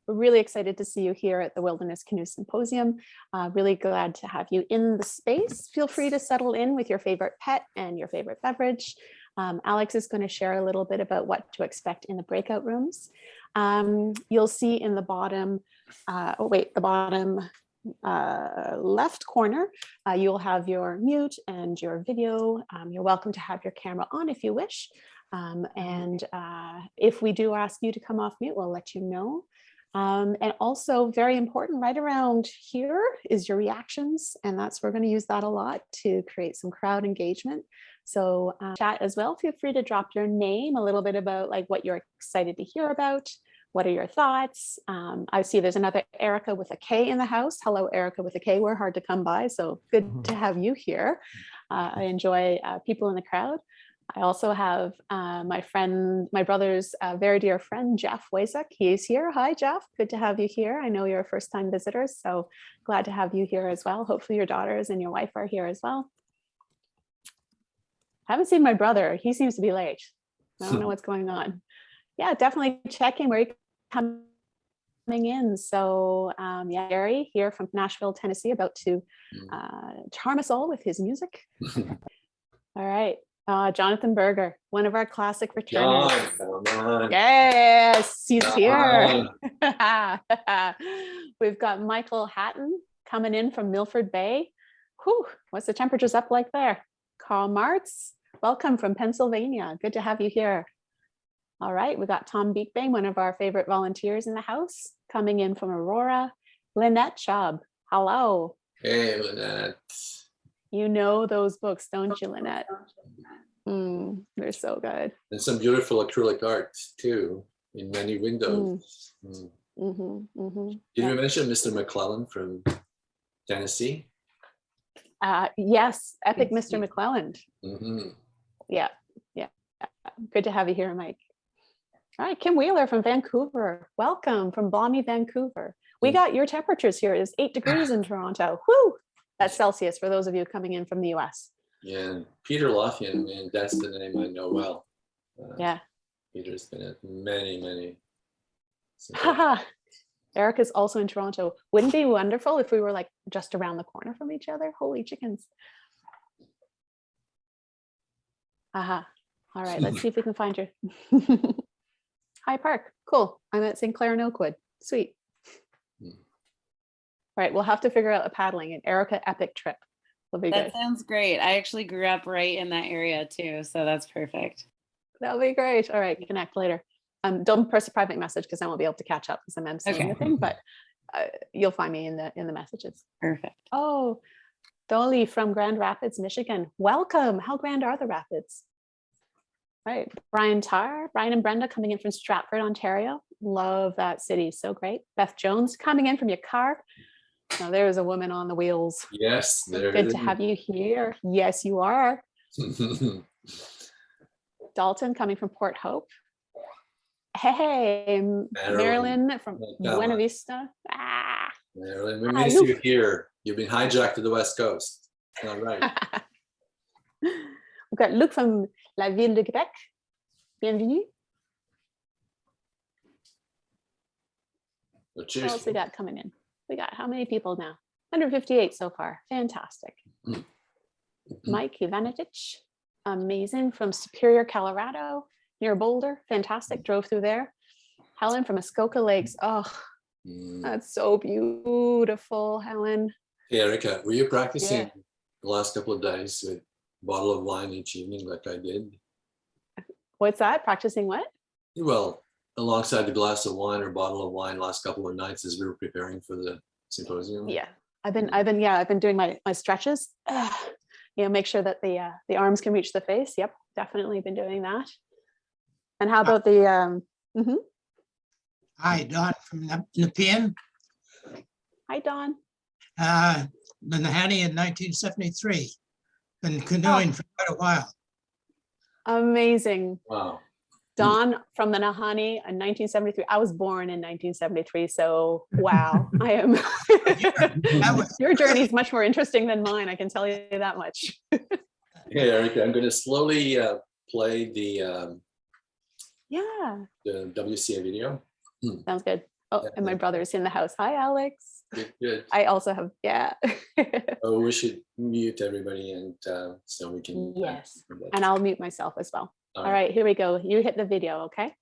We're really excited to see you here at the Wilderness Canoe Symposium. Really glad to have you in the space. Feel free to settle in with your favorite pet and your favorite beverage. Aleks is going to share a little bit about what to expect in the breakout rooms. You'll see in the bottom, left corner, you'll have your mute and your video. You're welcome to have your camera on if you wish. And if we do ask you to come off mute, we'll let you know. And also very important, right around here is your reactions. And we're going to use that a lot to create some crowd engagement. So chat as well. Feel free to drop your name, a little bit about like what you're excited to hear about. What are your thoughts? I see there's another Erika with a K in the house. Hello, Erika with a K. We're hard to come by, so good to have you here. I enjoy people in the crowd. I also have my brother's very dear friend, Jeff Wazek. He's here. Hi, Jeff. Good to have you here. I know you're a first-time visitor, so glad to have you here as well. Hopefully your daughters and your wife are here as well. I haven't seen my brother. He seems to be late. I don't know what's going on. Yeah, definitely checking where you coming in. So yeah, Gary here from Nashville, Tennessee, about to charm us all with his music. All right. Jonathan Berger, one of our classic returners. Yes, he's here. We've got Michael Hatton coming in from Milford Bay. Whew, what's the temperatures up like there? Carl Martz, welcome from Pennsylvania. Good to have you here. All right, we got Tom Beekbang, one of our favorite volunteers in the house, coming in from Aurora. Lynette Schaub, hello. Hey, Lynette. You know those books, don't you, Lynette? They're so good. And some beautiful acrylic art too, in many windows. Did you mention Mr. McClellan from Tennessee? Yes, epic Mr. McClellan. Yeah. Good to have you here, Mike. All right, Kim Wheeler from Vancouver. Welcome from balmy Vancouver. We got your temperatures here. It's 8 degrees in Toronto. Whoo! That's Celsius for those of you coming in from the US. Yeah, Peter Lothian, man, that's the name I know well. Yeah. Peter's been at many. Haha. Erika's also in Toronto. Wouldn't it be wonderful if we were like just around the corner from each other? Holy chickens. Aha. All right, let's see if we can find you. High Park, cool. I'm at St. Clair and Oakwood, sweet. All right, we'll have to figure out a paddling, an Erika epic trip. Will be that good. Sounds great. I actually grew up right in that area too, so that's perfect. That'll be great. All right, connect later. Don't press a private message because I won't be able to catch up because I'm emceeing the thing, but you'll find me in the messages. Perfect. Oh, Dolly from Grand Rapids, Michigan. Welcome. How grand are the rapids? Right, Brian and Brenda coming in from Stratford, Ontario. Love that city, so great. Beth Jones coming in from your car. Now there's a woman on the wheels. Yes, there Good is. to have you here. Yes, you are. Dalton coming from Port Hope. Hey, Marilyn from Buena Vista. Marilyn, we miss you here. You've been hijacked to the West Coast. It's not right. We've got Luc from La Ville de Québec. Bienvenue. Well, cheers. What else we got coming in? We got how many people now? 158 so far. Fantastic. Mike Ivanitich, amazing, from Superior, Colorado, near Boulder. Fantastic. Drove through there. Helen from Muskoka Lakes. Oh, that's so beautiful, Helen. Hey, Erika, were you practicing the last couple of days with a bottle of wine each evening like I did? What's that? Practicing what? Well, alongside the glass of wine or bottle of wine last couple of nights as we were preparing for the symposium. Yeah, I've been doing my stretches. Make sure that the arms can reach the face. Yep, definitely been doing that. And how about the Hi, Don from Nepean. Hi, Don. Been Nahanni in 1973. Been canoeing for quite a while. Amazing. Wow. Don from the Nahanni in 1973. I was born in 1973, so wow. I am. Your journey is much more interesting than mine, I can tell you that much. Hey, Erika, I'm going to slowly play the WCA video. Sounds good. Oh, and my brother's in the house. Hi, Alex. Good, good. I also have, yeah. Oh, we should mute everybody and so we can. Yes, and I'll mute myself as well. All right, here we go. You hit the video, okay?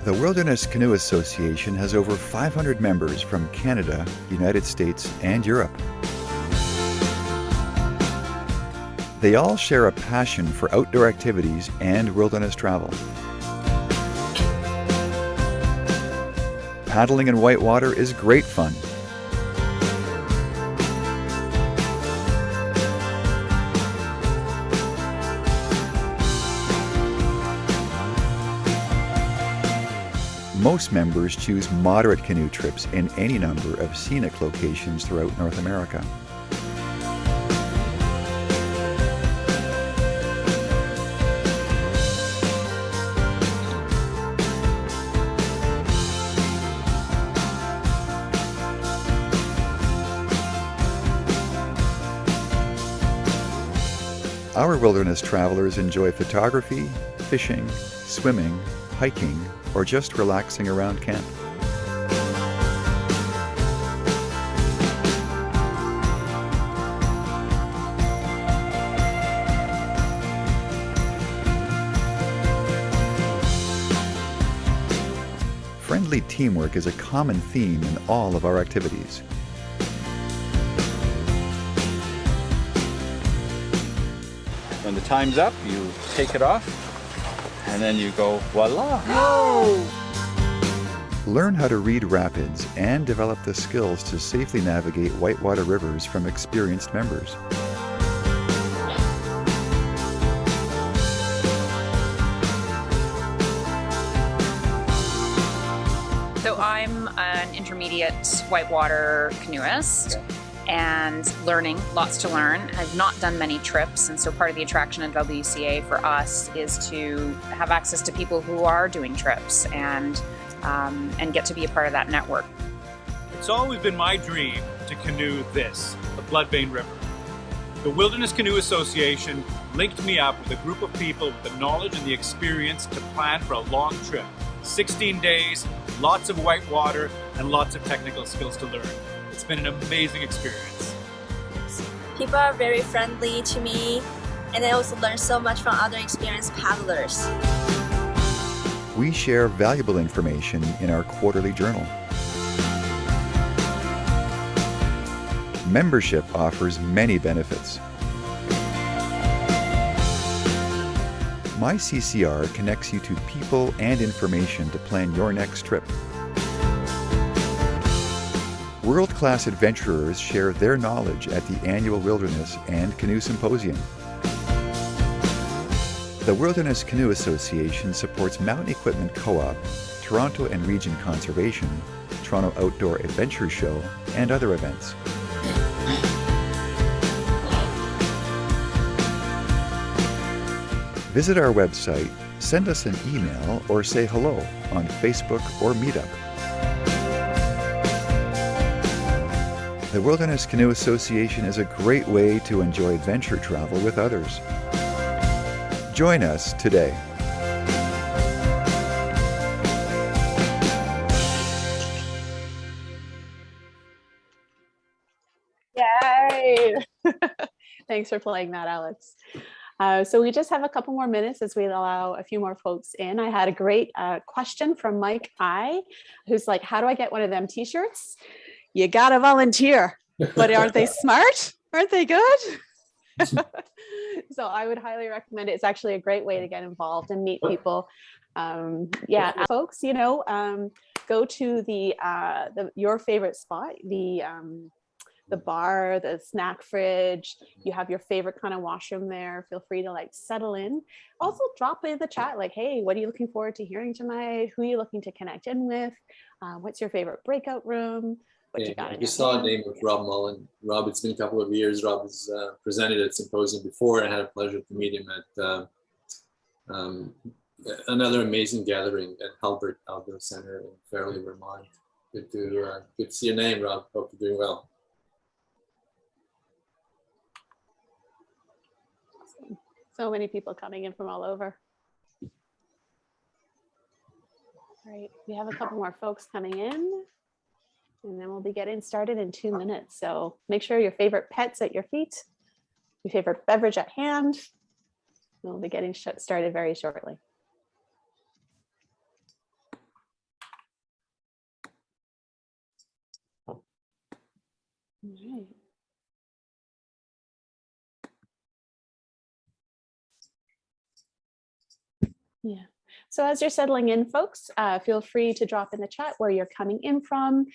The Wilderness Canoe Association has over 500 members from Canada, United States, and Europe. They all share a passion for outdoor activities and wilderness travel. Paddling in whitewater is great fun. Most members choose moderate canoe trips in any number of scenic locations throughout North America. Our wilderness travelers enjoy photography, fishing, swimming, hiking, or just relaxing around camp. Friendly teamwork is a common theme in all of our activities. When the time's up, you take it off, and then you go, voila! Learn how to read rapids and develop the skills to safely navigate whitewater rivers from experienced members. So I'm an intermediate whitewater canoeist and learning, lots to learn. I've not done many trips, and so part of the attraction of WCA for us is to have access to people who are doing trips and get to be a part of that network. It's always been my dream to canoe this, the Bloodvein River. The Wilderness Canoe Association linked me up with a group of people with the knowledge and the experience to plan for a long trip. 16 days, lots of white water, and lots of technical skills to learn. It's been an amazing experience. People are very friendly to me, and I also learn so much from other experienced paddlers. We share valuable information in our quarterly journal. Membership offers many benefits. MyCCR connects you to people and information to plan your next trip. World-class adventurers share their knowledge at the annual Wilderness and Canoe Symposium. The Wilderness Canoe Association supports Mountain Equipment Co-op, Toronto and Region Conservation, Toronto Outdoor Adventure Show, and other events. Visit our website, send us an email, or say hello on Facebook or Meetup. The Wilderness Canoe Association is a great way to enjoy adventure travel with others. Join us today. Yay! Thanks for playing that, Alex. So we just have a couple more minutes as we allow a few more folks in. I had a great question from Mike I, who's like, how do I get one of them t-shirts? You gotta volunteer, but aren't they smart? Aren't they good? So I would highly recommend it. It's actually a great way to get involved and meet people. Yeah, folks, you know, go to your favorite spot, the bar, the snack fridge. You have your favorite kind of washroom there. Feel free to like settle in. Also drop in the chat like, hey, what are you looking forward to hearing tonight? Who are you looking to connect in with? What's your favorite breakout room? What you got? I just saw a name of Rob Mullen. Rob, it's been a couple of years. Rob has presented at Symposium before. I had a pleasure to meet him at another amazing gathering at Halbert Outdoor Center in Fairleigh, Vermont. Good to see your name, Rob. Hope you're doing well. So many people coming in from all over. All right, we have a couple more folks coming in, and then we'll be getting started in 2 minutes. So make sure your favorite pet's at your feet, your favorite beverage at hand. We'll be getting started very shortly. All right. Yeah. So as you're settling in, folks, feel free to drop in the chat where you're coming in from.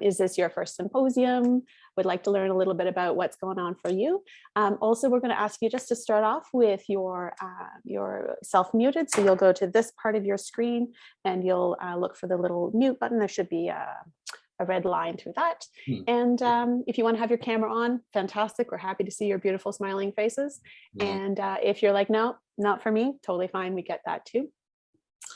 Is this your first symposium? Would like to learn a little bit about what's going on for you. Also, we're going to ask you just to start off with your self-muted. So you'll go to this part of your screen and you'll look for the little mute button. There should be a red line through that. And if you want to have your camera on, fantastic. We're happy to see your beautiful smiling faces. And if you're like, no, not for me, totally fine. We get that too.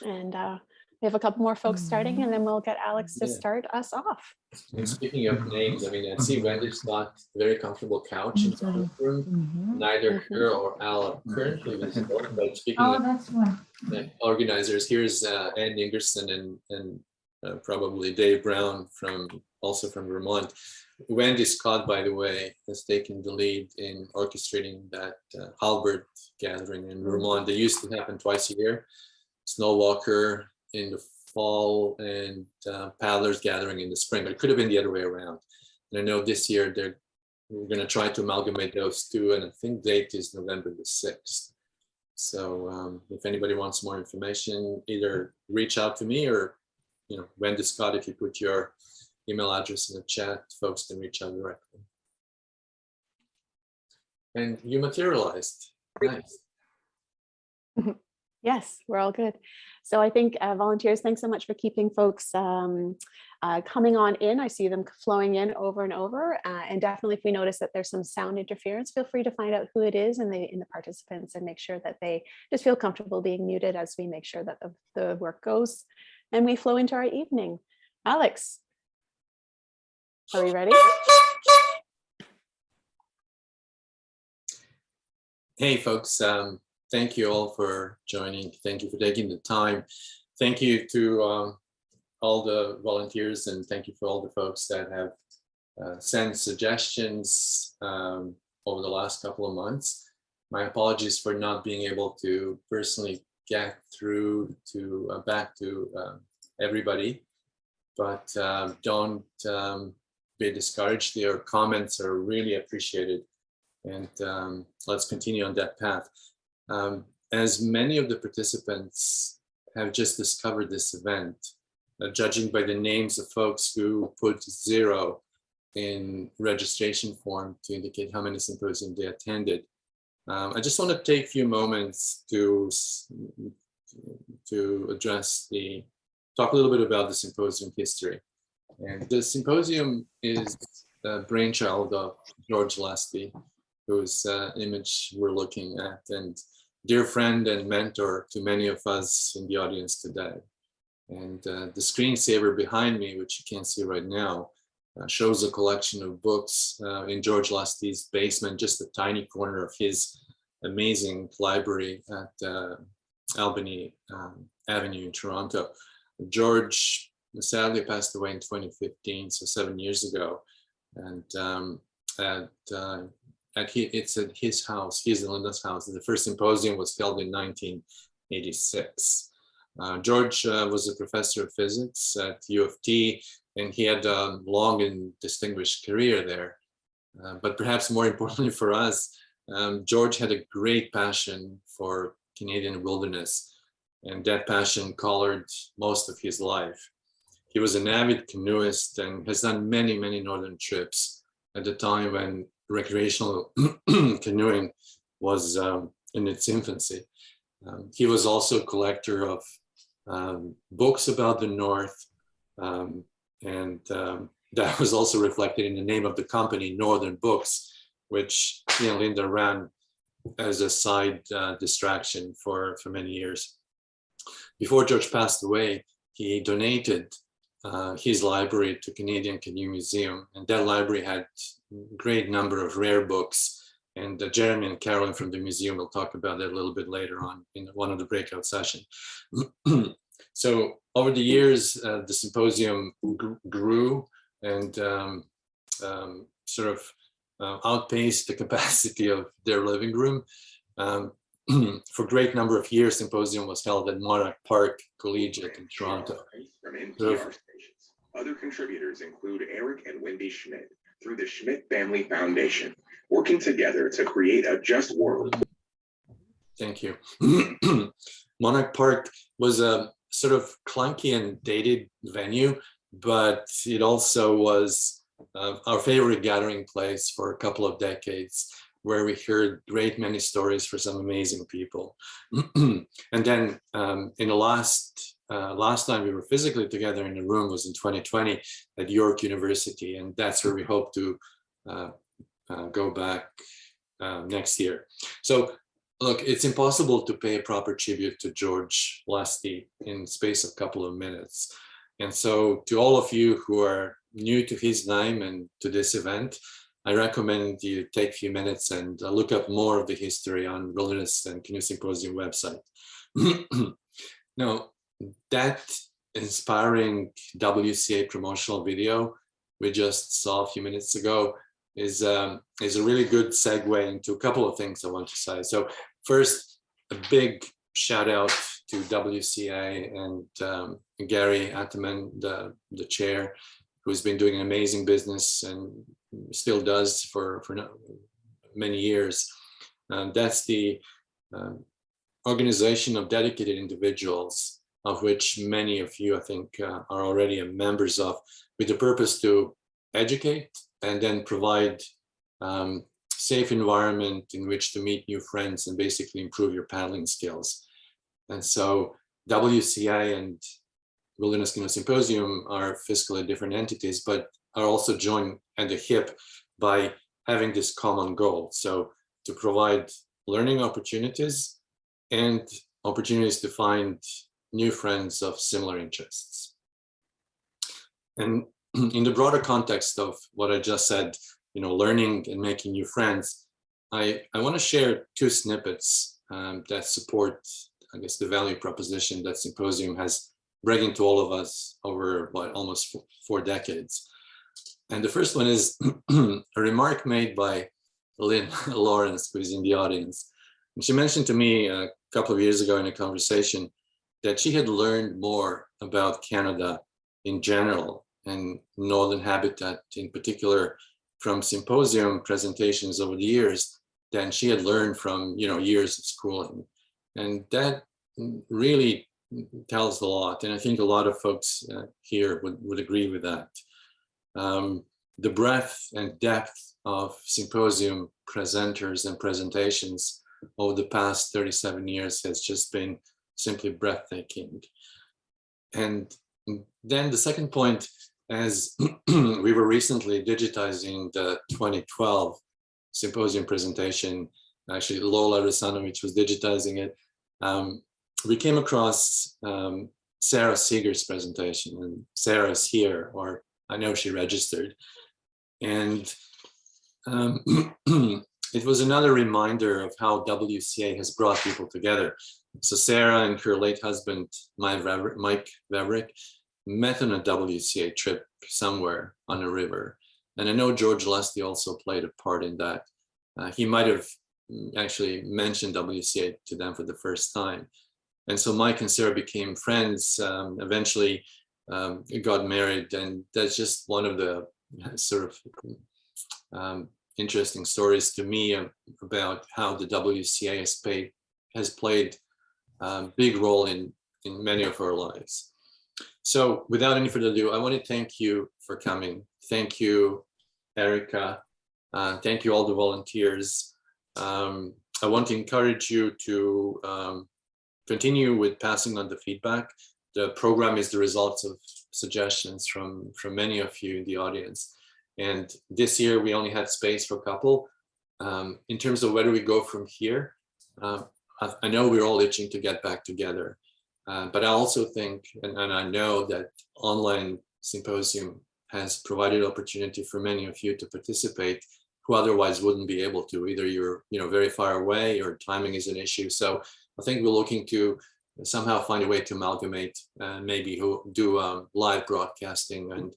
And we have a couple more folks starting, and then we'll get Aleks to start us off. And speaking of names, I mean, I see Wendy's got a very comfortable couch in the room. Neither her or Al are currently visible. But speaking of the organizers, here's Ann Ingerson and probably Dave Brown also from Vermont. Wendy Scott, by the way, has taken the lead in orchestrating that Halbert gathering in Vermont. They used to happen twice a year. Snow Walker in the fall and paddlers gathering in the spring, but it could have been the other way around. And I know this year we're going to try to amalgamate those two, and I think date is November the 6th. So if anybody wants more information, either reach out to me or, Wendy Scott, if you put your email address in the chat, folks can reach out directly. And you materialized. Nice. Yes, we're all good. So I think volunteers, thanks so much for keeping folks coming on in. I see them flowing in over and over. And definitely if we notice that there's some sound interference, feel free to find out who it is in the participants and make sure that they just feel comfortable being muted as we make sure that the work goes and we flow into our evening. Aleks, are we ready? Hey folks, thank you all for joining. Thank you for taking the time. Thank you to all the volunteers, and thank you for all the folks that have sent suggestions over the last couple of months. My apologies for not being able to personally get through to back to everybody, but don't be discouraged. Your comments are really appreciated, and let's continue on that path. As many of the participants have just discovered this event, judging by the names of folks who put 0 in registration form to indicate how many symposiums they attended, I just want to take a few moments to talk a little bit about the symposium history. And the symposium is the brainchild of George Lasty, whose image we're looking at, and dear friend and mentor to many of us in the audience today. And the screensaver behind me, which you can't see right now, shows a collection of books in George Lasty's basement, just a tiny corner of his amazing library at Albany Avenue in Toronto. George sadly passed away in 2015, so 7 years ago. And it's at his house, his and Linda's house. The first symposium was held in 1986. George was a professor of physics at U of T, and he had a long and distinguished career there. But perhaps more importantly for us, George had a great passion for Canadian wilderness, and that passion colored most of his life. He was an avid canoeist and has done many, many northern trips at the time when recreational canoeing was in its infancy. He was also a collector of books about the North, and that was also reflected in the name of the company, Northern Books, which Linda ran as a side distraction for many years. Before George passed away, he donated his library to Canadian Canoe Museum, and that library had a great number of rare books And Jeremy and Carolyn from the museum will talk about that a little bit later on in one of the breakout sessions. So over the years, the symposium grew and sort of outpaced the capacity of their living room. For a great number of years, Symposium was held at Monarch Park Collegiate in Toronto. From NPR stations. Other contributors include Eric and Wendy Schmidt through the Schmidt Family Foundation, working together to create a just world. Thank you. Monarch Park was a sort of clunky and dated venue, but it also was our favorite gathering place for a couple of decades, where we heard great many stories for some amazing people. And then in the last time we were physically together in the room was in 2020 at York University, and that's where we hope to go back next year. So look, it's impossible to pay a proper tribute to George Lusty in the space of a couple of minutes. And so to all of you who are new to his name and to this event, I recommend you take a few minutes and look up more of the history on Wilderness and Canoe Symposium website. Now, that inspiring WCA promotional video we just saw a few minutes ago is a really good segue into a couple of things I want to say. So first, a big shout out to WCA and Gary Atteman, the chair, who's been doing an amazing business and still does for many years. That's the organization of dedicated individuals, of which many of you, I think, are already members of, with the purpose to educate and then provide safe environment in which to meet new friends and basically improve your paddling skills. And so WCA and Wilderness Canoe Symposium are fiscally different entities, but are also joined at the hip by having this common goal. So to provide learning opportunities and opportunities to find new friends of similar interests. And in the broader context of what I just said, learning and making new friends, I want to share two snippets that support, I guess, the value proposition that Symposium has bringing to all of us over almost 4 decades. And the first one is a remark made by Lynn Lawrence, who is in the audience. And she mentioned to me a couple of years ago in a conversation that she had learned more about Canada in general and Northern Habitat in particular from Symposium presentations over the years than she had learned from years of schooling. And that really tells a lot, and I think a lot of folks here would agree with that. The breadth and depth of Symposium presenters and presentations over the past 37 years has just been simply breathtaking. And then the second point, as we were recently digitizing the 2012 Symposium presentation, actually Lola Rusanovic was digitizing it, we came across Sarah Seeger's presentation, and Sarah's here, or I know she registered. And it was another reminder of how WCA has brought people together. So Sarah and her late husband, Mike Vavrick, met on a WCA trip somewhere on a river. And I know George Lusty also played a part in that. He might have actually mentioned WCA to them for the first time. And so Mike and Sarah became friends, eventually got married, and that's just one of the sort of interesting stories to me about how the WCA has played a big role in many of our lives. So without any further ado, I want to thank you for coming. Thank you, Erika. Thank you all the volunteers. I want to encourage you to continue with passing on the feedback. The program is the result of suggestions from many of you in the audience. And this year we only had space for a couple. In terms of where do we go from here, I know we're all itching to get back together. But I also think, and I know that online Symposium has provided opportunity for many of you to participate who otherwise wouldn't be able to. Either you're very far away or timing is an issue. So I think we're looking to somehow find a way to amalgamate and maybe do live broadcasting. And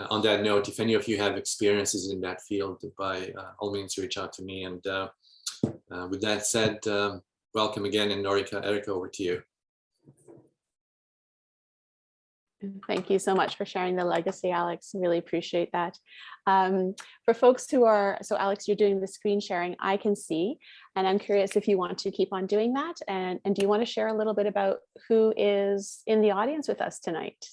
on that note, if any of you have experiences in that field, by all means reach out to me. And with that said, welcome again, and Erika, over to you. Thank you so much for sharing the legacy, Aleks. Really appreciate that. For folks who are, so Aleks, you're doing the screen sharing, I can see, and I'm curious if you want to keep on doing that. And do you want to share a little bit about who is in the audience with us tonight?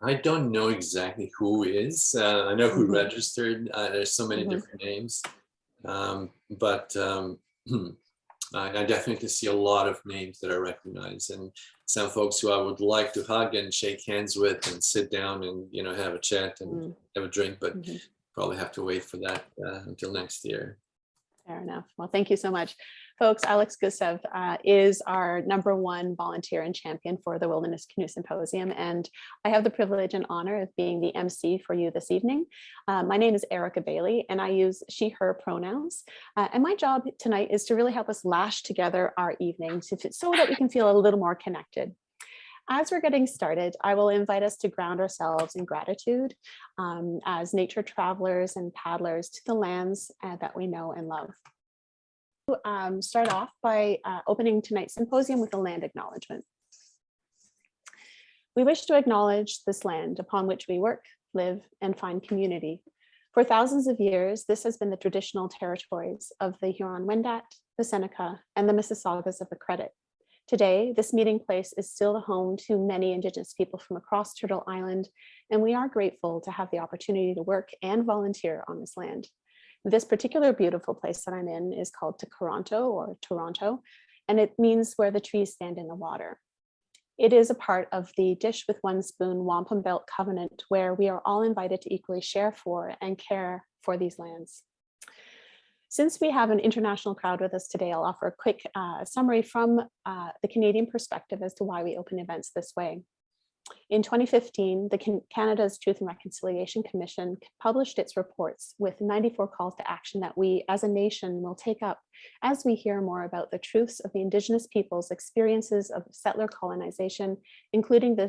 I don't know exactly who is. I know who registered. There's so many different names, but I definitely see a lot of names that are recognized, and some folks who I would like to hug and shake hands with and sit down and have a chat and have a drink, but probably have to wait for that until next year. Fair enough. Well, thank you so much. Folks, Aleks Gusev is our #1 volunteer and champion for the Wilderness Canoe Symposium, and I have the privilege and honor of being the MC for you this evening. My name is Erika Bailey, and I use she, her pronouns. And my job tonight is to really help us lash together our evenings so that we can feel a little more connected. As we're getting started, I will invite us to ground ourselves in gratitude as nature travelers and paddlers to the lands that we know and love. Start off by opening tonight's symposium with a land acknowledgement. We wish to acknowledge this land upon which we work, live, and find community. For thousands of years, this has been the traditional territories of the Huron-Wendat, the Seneca, and the Mississaugas of the Credit. Today, this meeting place is still the home to many Indigenous people from across Turtle Island, and we are grateful to have the opportunity to work and volunteer on this land. This particular beautiful place that I'm in is called Toronto, and it means where the trees stand in the water. It is a part of the Dish with One Spoon Wampum Belt Covenant, where we are all invited to equally share for and care for these lands. Since we have an international crowd with us today, I'll offer a quick summary from the Canadian perspective as to why we open events this way. In 2015, Canada's Truth and Reconciliation Commission published its reports with 94 calls to action that we as a nation will take up as we hear more about the truths of the Indigenous peoples' experiences of settler colonization, including the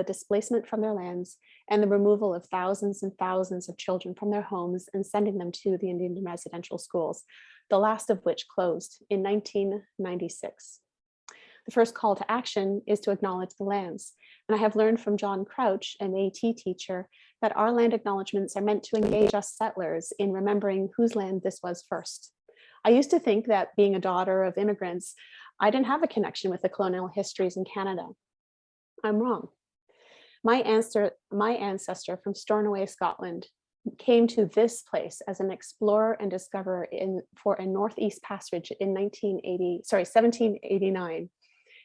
displacement from their lands and the removal of thousands and thousands of children from their homes and sending them to the Indian residential schools, the last of which closed in 1996. The first call to action is to acknowledge the lands. And I have learned from John Crouch, an AT teacher, that our land acknowledgements are meant to engage us settlers in remembering whose land this was first. I used to think that being a daughter of immigrants, I didn't have a connection with the colonial histories in Canada. I'm wrong. My ancestor from Stornoway, Scotland, came to this place as an explorer and discoverer for a Northeast Passage in 1789.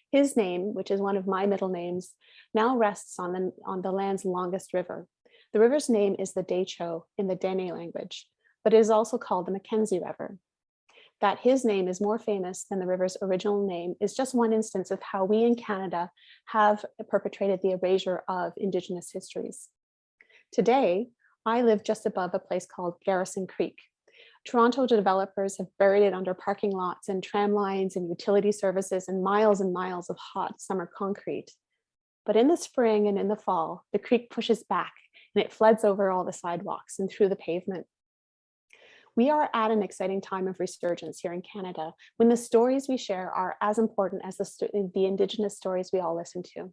His name, which is one of my middle names, now rests on the land's longest river. The river's name is the Decho in the Dene language, but it is also called the Mackenzie River. That his name is more famous than the river's original name is just one instance of how we in Canada have perpetrated the erasure of Indigenous histories. Today, I live just above a place called Garrison Creek. Toronto developers have buried it under parking lots and tram lines and utility services and miles of hot summer concrete. But in the spring and in the fall, the creek pushes back and it floods over all the sidewalks and through the pavement. We are at an exciting time of resurgence here in Canada when the stories we share are as important as the Indigenous stories we all listen to.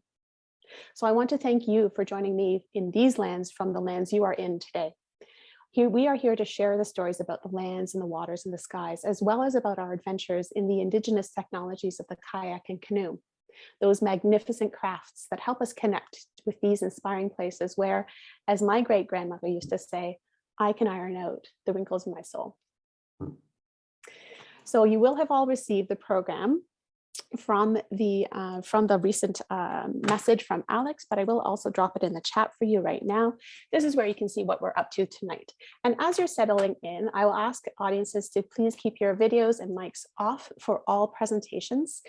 So I want to thank you for joining me in these lands from the lands you are in today. We are here to share the stories about the lands and the waters and the skies, as well as about our adventures in the Indigenous technologies of the kayak and canoe, those magnificent crafts that help us connect with these inspiring places where, as my great-grandmother used to say, I can iron out the wrinkles in my soul. So you will have all received the program from the recent message from Aleks, but I will also drop it in the chat for you right now. This is where you can see what we're up to tonight. And as you're settling in, I will ask audiences to please keep your videos and mics off for all presentations.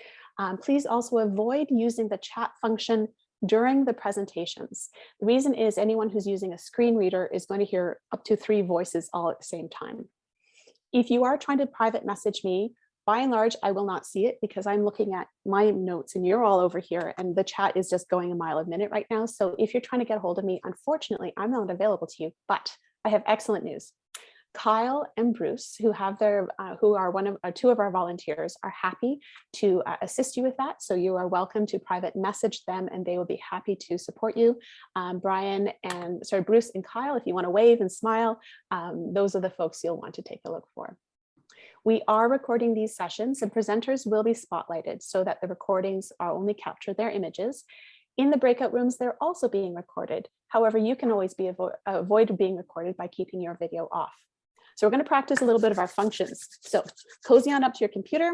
Please also avoid using the chat function during the presentations. The reason is anyone who's using a screen reader is going to hear up to 3 voices all at the same time. If you are trying to private message me, by and large, I will not see it because I'm looking at my notes and you're all over here and the chat is just going a mile a minute right now. So if you're trying to get a hold of me, unfortunately, I'm not available to you, but I have excellent news. Kyle and Bruce, who have who are two of our volunteers, are happy to assist you with that. So you are welcome to private message them, and they will be happy to support you. Bruce and Kyle, if you want to wave and smile, those are the folks you'll want to take a look for. We are recording these sessions, and presenters will be spotlighted so that the recordings are only capture their images. In the breakout rooms, they're also being recorded. However, you can always avoid being recorded by keeping your video off. So we're going to practice a little bit of our functions. So cozy on up to your computer.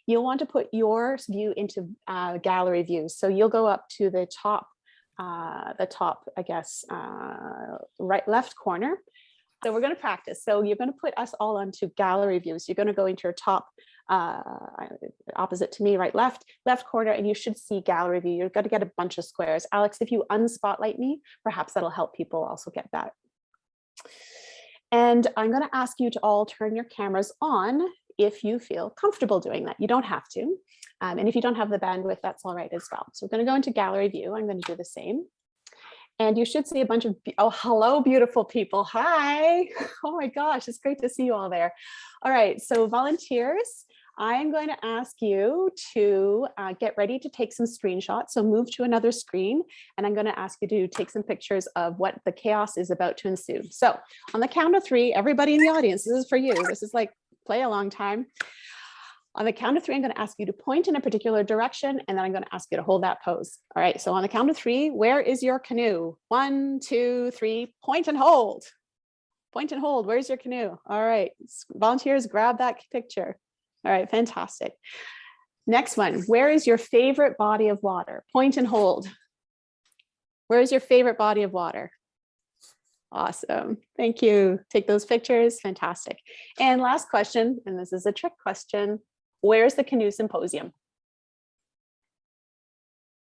You'll want to put your view into gallery view. So you'll go up to the top, I guess, left corner. So we're going to practice. So you're going to put us all onto gallery views. You're going to go into your top, opposite to me, left corner, and you should see gallery view. You've got to get a bunch of squares. Alex, if you unspotlight me, perhaps that'll help people also get that. And I'm going to ask you to all turn your cameras on if you feel comfortable doing that. You don't have to. And if you don't have the bandwidth, that's all right as well. So we're going to go into gallery view. I'm going to do the same. And you should see a bunch of, oh, hello, beautiful people. Hi. Oh my gosh, it's great to see you all there. All right, so volunteers, I'm going to ask you to get ready to take some screenshots. So move to another screen, and I'm going to ask you to take some pictures of what the chaos is about to ensue. So on the count of 3, everybody in the audience, this is for you. This is like play along time. On the count of 3, I'm going to ask you to point in a particular direction, and then I'm going to ask you to hold that pose. All right, so on the count of 3, where is your canoe? 1, 2, 3, point and hold. Point and hold, where's your canoe? All right, volunteers, grab that picture. All right, fantastic. Next one, where is your favorite body of water? Point and hold. Where is your favorite body of water? Awesome, thank you. Take those pictures, fantastic. And last question, and this is a trick question. Where's the Canoe Symposium?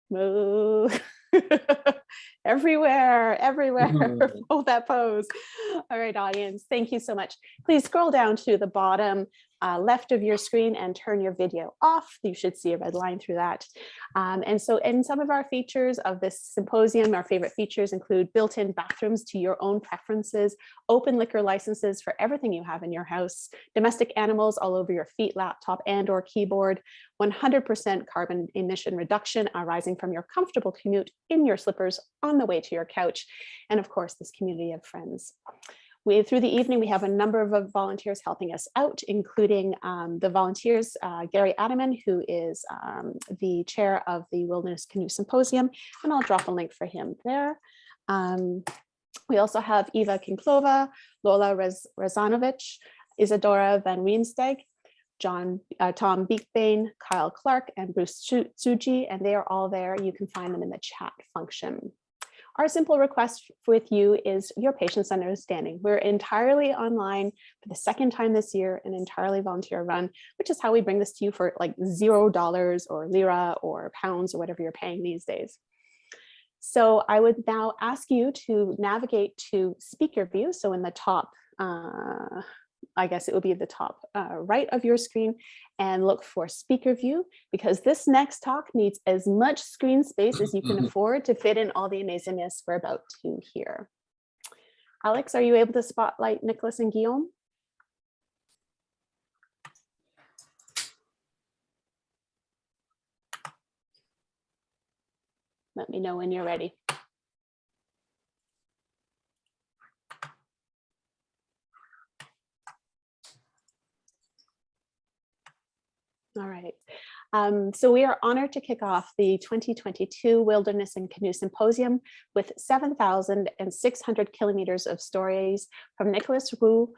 Move. Everywhere. Hold that pose. All right, audience, thank you so much. Please scroll down to the bottom left of your screen and turn your video off. You should see a red line through that. And some of our features of this symposium, our favorite features include built-in bathrooms to your own preferences, open liquor licenses for everything you have in your house, domestic animals all over your feet, laptop, and or keyboard, 100% carbon emission reduction arising from your comfortable commute in your slippers on the way to your couch, and of course, this community of friends. Through the evening, we have a number of volunteers helping us out, including the volunteers, Gary Adaman, who is the chair of the Wilderness Canoe Symposium, and I'll drop a link for him there. We also have Eva Kinklova, Lola Razanovic, Isadora Van Riemsteg, Tom Beekbane, Kyle Clark, and Bruce Tsuji, and they are all there. You can find them in the chat function. Our simple request with you is your patience and understanding. We're entirely online for the second time this year, an entirely volunteer run, which is how we bring this to you for like $0 or lira or pounds or whatever you're paying these days. So I would now ask you to navigate to speaker view. So in the top, I guess it will be the top right of your screen, and look for speaker view, because this next talk needs as much screen space as you can afford to fit in all the amazingness we're about to hear. Alex, are you able to spotlight Nicholas and Guillaume? Let me know when you're ready. All right, so we are honored to kick off the 2022 Wilderness and Canoe Symposium with 7,600 kilometers of stories from Nicholas Roux